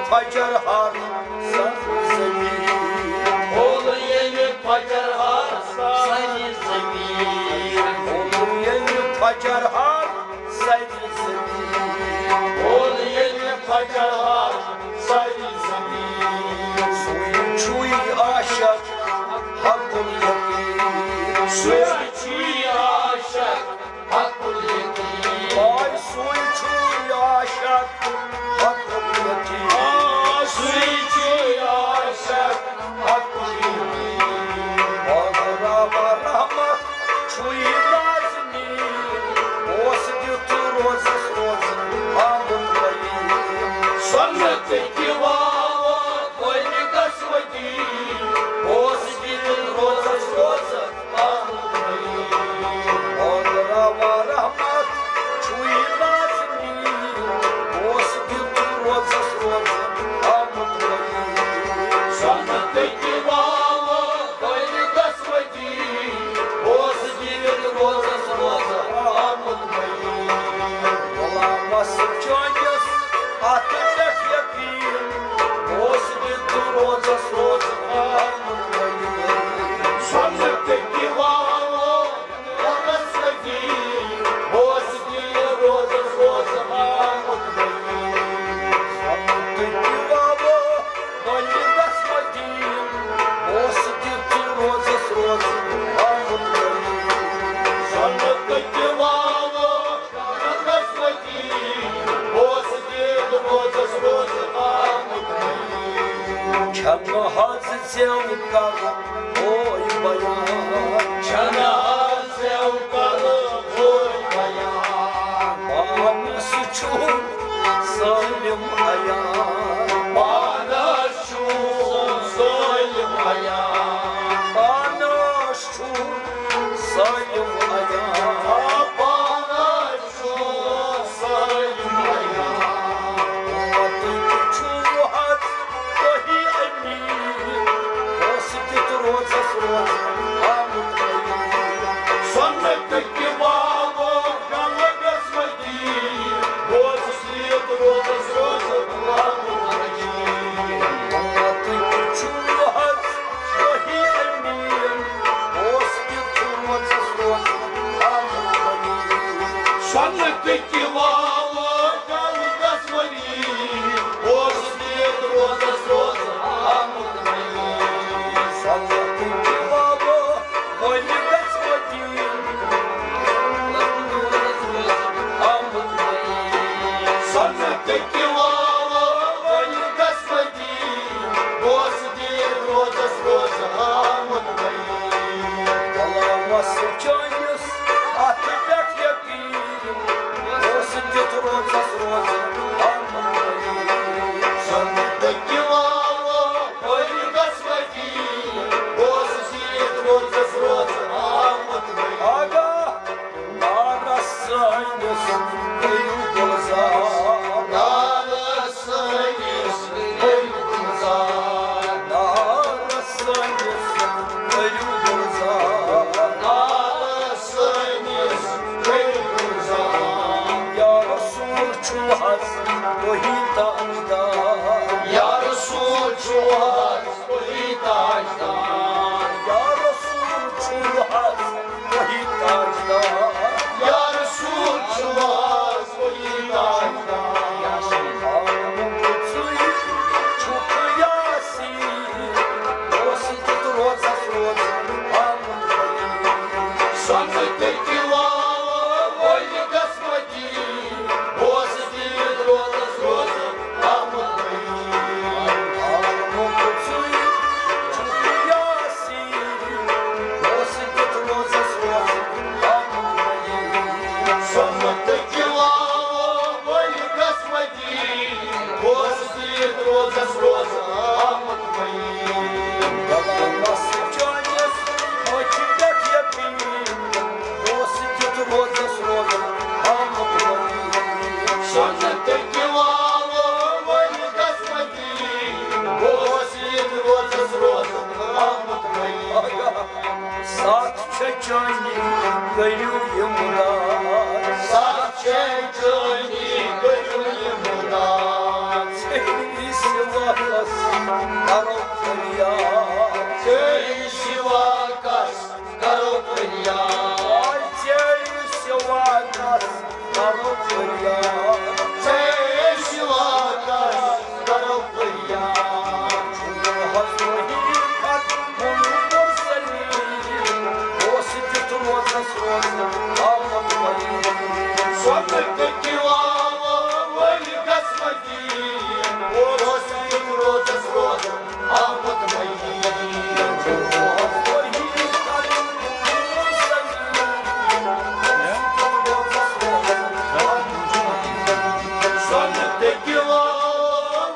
Pacar har sarı Oğlu yeni pacar har sarı zemin. Oğlum yeni pacar har sarı zemin. Oğlu yeni pacar har sarı zemin. Suyu çuyu aşak hakkul yakin. Suya çuyu aşak hakkul yakin. Ay suyu çuyu aşak hakkul yakin. Suyu çuyu aşak hakkul yakin. Bağırama rahmat çuyu lazmi. Osdi turoza sroza amın bayım. Соннатыки вава, вольни Господи, Господи, роза с роза, Bağırama rahmat çuyu lazmi. Osdi turoza sroza amın bayım. Соннатыки вава, вольни Господи, Господи, роза с роза, амон мои. Olamazsın çöngöz ateşet yapayım. Osdi turoza sroza amın bayım. Соннатыки вава, Господи, Господи, роза с роза, амон мои. Ты киваво, но не господин. Осди туроza sroza amın bayım. Соннатыки вава, Господи, Господи, роза с роза, амон мои. Çanlı hazı sevkalı oy bayan. Çanağı sevkalı oy bayan. Bana suçum zalim ayağım. Bana şu zalim ayağım. Bana şu zalim ayağım. Bana şu zalim ayağım. Ummatı küçüğü haz dahi emin. Osdi turoza sroza amın bayım. Соннатыки вава, Господи, Господи, роза с роза, амон мои. Ummatı küçüğü haz dahi emin. Osdi turoza sroza amın bayım. Соннатыки вава, Господи, Господи, роза с роза, амон мои. Sanatın cevabı vali господин. Amın bayım. Соннатыки вава, Господи, Господи, роза с роза, амон мои. Alamazsın çayız atıdak yapayım. Osdi turoza sroza amın bayım. Соннатыки вава, Господи, Господи, роза с роза, амон мои. Aga narasayız benim glazar. Нарасайся, ой, глаза. Narasayız benim glazar. Нарасайся, ой, глаза. Ya Resul çuhaz bohitajda. Я Расул чувак, улетать-то. Ya Resul çuhaz bohitajda. Я Расул чувак, улетать-то. Ağamın kutsuyu çok yasin. Osdi turoza sroza amın bayım. Соннатыки вава, ой, Господи, Господи, роза с роза, амон мои. Ağamın kutsuyu çok yasin. Osdi turoza sroza amın bayım. Соннатыки вава, ой, Господи, Господи, роза с роза, амон мои. Yalanmazsın çayız atıdak yapayım. Osdi turoza sroza amın bayım. Соннатыки вава, ой, Господи, Господи, роза с роза, амон мои. Aga Gönül yımlar Saçıcını gönlümden Seni sivas Karol feryat Seni sivakas karokya Ay seni sivas Karol feryat Seni sivakas karokya Сонники лава,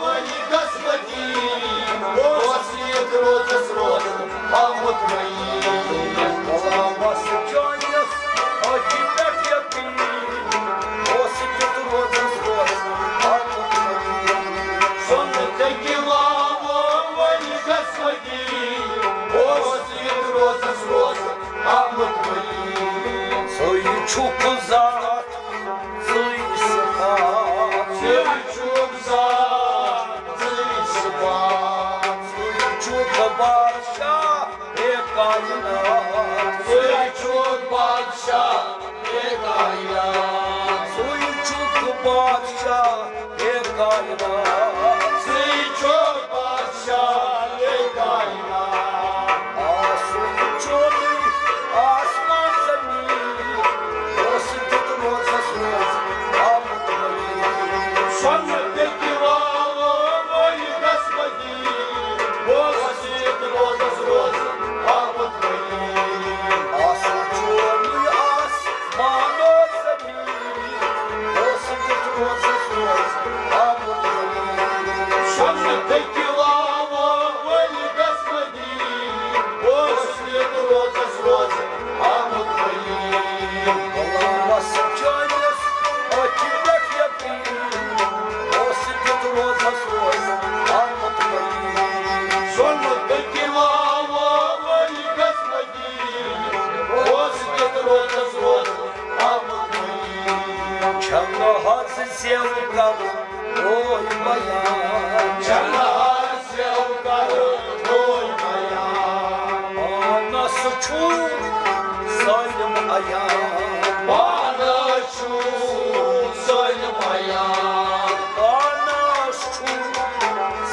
воли господин, Господи, рода с родом, амот мои. Сонники лава, воли господин, Господи, рода с родом, амот мои. Сонники лава, воли господин, Господи, рода с родом, амот мои. Soyu çok uzak, soyu sıfat Sevçuk zat, zıysıvat, Soyu çok barşa, kainat Sevçuk padşah, ekayat, Soyu çok barşa, kainat Sevçuk padşah, ekayat, Soyu çok asman zemin Ostit roza söz, amutmayın Сонники лава, воли господин, Господи, рода с родом, амот мои. Asıl çoğunluğu asman o zemin Ostit roza söz, amutmayın Сонники лава, воли господин, Господи, рода с родом, амот мои. Allah'ın çayız, o kimlik yapayım Ostit roza söz, amutmayın Сонники лава, воли господин, Господи, рода с родом, амот мои. Çamlı hazı sevdam, oy bayan Canlar sevdarı doymaya, Anası çok zalim ayağım bana şu soymaya, Anası çok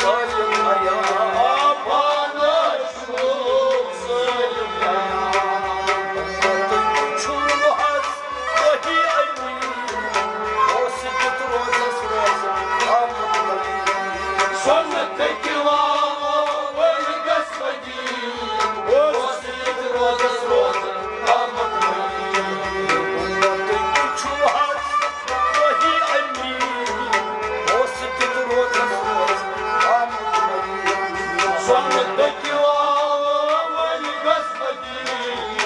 zalim ayağım bana şu soymaya. Çok az dahi emin Ostit roza söz, amutmayın Сонники лава, воли господин, Господи, рода с родом, амот мои. Сонники лава, воли господин,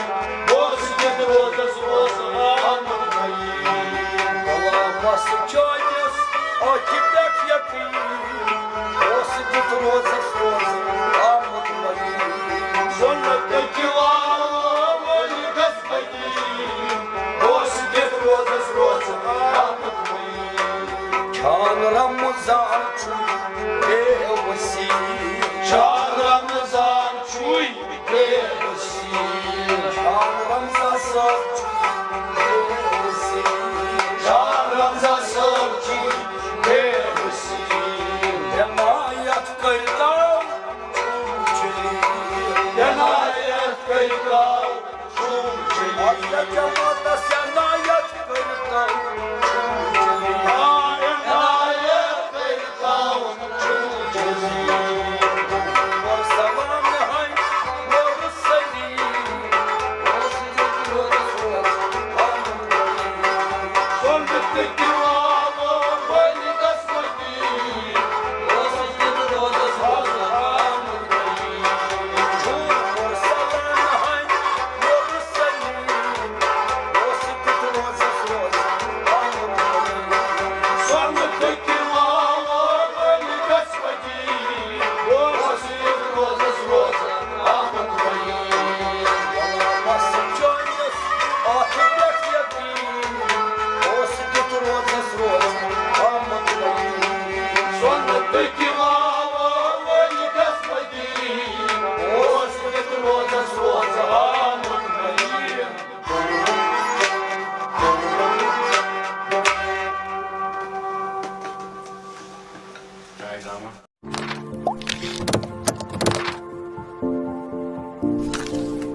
Господи, рода с родом, амот мои. Сонники лава, воли господин, Господи, рода с родом, амот мои. Ramzaan Can Ramzan çuy devesi, Can Ramzan çuy devesi, Demayat kaydan Denayet kaykav çuğçeli, Asya cemata senayat kaydan